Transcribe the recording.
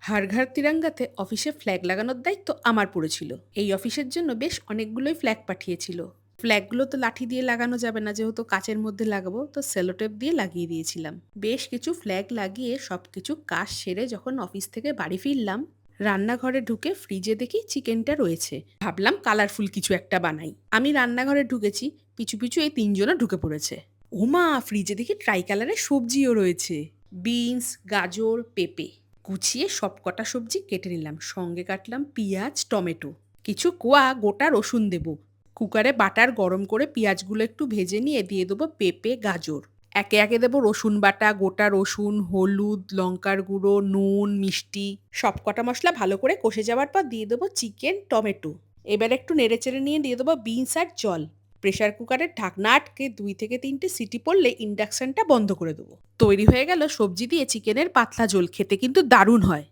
হর ঘর তিরঙ্গাতে অফিসে ফ্ল্যাগ লাগানোর দায়িত্ব আমার পড়েছিল। এই অফিসের জন্য বেশ অনেকগুলোই ফ্ল্যাগ পাঠিয়েছিল। ফ্ল্যাগগুলো তো লাঠি দিয়ে লাগানো যাবে না, যেহেতু কাচের মধ্যে লাগাবো, তো সেলোটেপ দিয়ে লাগিয়ে দিয়েছিলাম। বেশ কিছু ফ্ল্যাগ লাগিয়ে সবকিছু কাজ সেরে যখন অফিস থেকে বাড়ি ফিরলাম, রান্নাঘরে ঢুকে ফ্রিজে দেখি চিকেনটা রয়েছে। ভাবলাম কালারফুল কিছু একটা বানাই। আমি রান্নাঘরে ঢুকেছি, পিছু পিছু এই তিনজনও ঢুকে পড়েছে। ওমা, ফ্রিজে দেখি ট্রাই কালারের সবজিও রয়েছে। বিনস, গাজর, পেঁপে। গুছিয়ে সব কটা সবজি কেটে নিলাম, সঙ্গে কাটলাম পেঁয়াজ, টমেটো, কিছু কোয়া গোটা রসুন দেব। কুকারে বাটার গরম করে পেঁয়াজগুলো একটু ভেজে নিয়ে দিয়ে দেবো পেঁপে, গাজর। একে একে দেবো রসুন বাটা, গোটা রসুন, হলুদ, লঙ্কার গুঁড়ো, নুন, মিষ্টি। সব কটা মশলা ভালো করে কষে যাওয়ার পর দিয়ে দেবো চিকেন, টমেটো। এবার একটু নেড়েচেড়ে নিয়ে দিয়ে দেবো বিনস আর জল। প্রেসার কুকারের ঢাকনা আটকে 2 থেকে 3টে সিটি পড়লে ইন্ডাকশনটা বন্ধ করে দেবো। তৈরি হয়ে গেল সবজি দিয়ে চিকেনের পাতলা ঝোল। খেতে কিন্তু দারুণ হয়।